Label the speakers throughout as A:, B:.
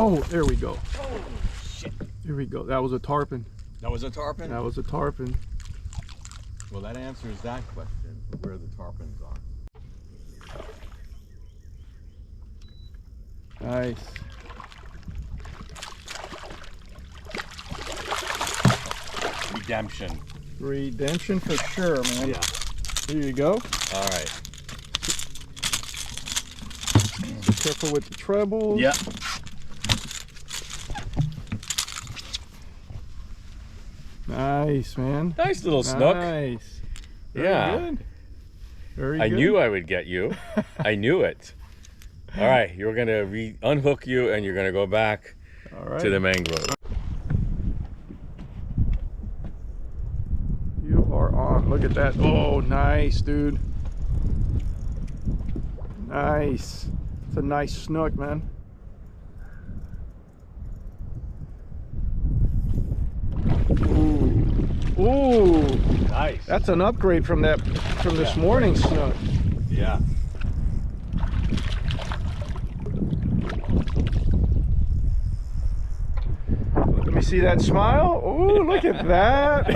A: Oh, there we go.
B: Oh, shit.
A: Here we go. That was a tarpon.
B: That was a tarpon?
A: That was a tarpon.
B: Well, that answers that question, where the tarpons are.
A: Nice.
B: Redemption.
A: Redemption for sure, man.
B: Yeah.
A: Here you go.
B: All right.
A: Be careful with the trebles.
B: Yeah.
A: Nice, man.
C: Nice little snook.
A: Nice. Very
C: Yeah.
A: good. Very
C: I
A: good.
C: knew I would get you. I knew it. All right, you're gonna unhook you, and you're gonna go back
A: All right.
C: to the mangrove.
A: You are on. Look at that. Oh, nice, dude. Nice. It's a nice snook, man. Ooh. Ooh.
B: Nice.
A: That's an upgrade from this morning's snook.
B: Yeah.
A: Let me see that smile. Ooh, look at that.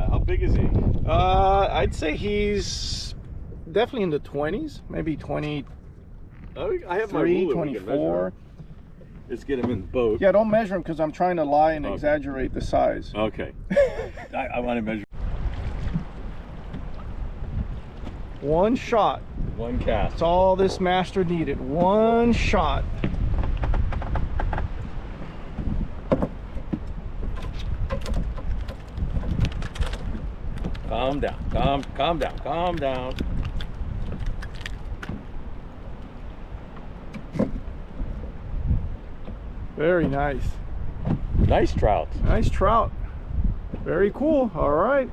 B: How big is he?
A: I'd say he's definitely in the 20s, maybe 23,
B: Oh, I have my ruler. We can measure
A: 24.
B: him. Let's get him in the boat.
A: Yeah, don't measure him because I'm trying to lie and exaggerate the size.
B: Okay. I want to measure.
A: One shot.
B: One cast.
A: That's all this master needed. One shot.
C: Calm down. Calm down. Calm down.
A: Very nice.
C: Nice trout.
A: Nice trout. Very cool. All right.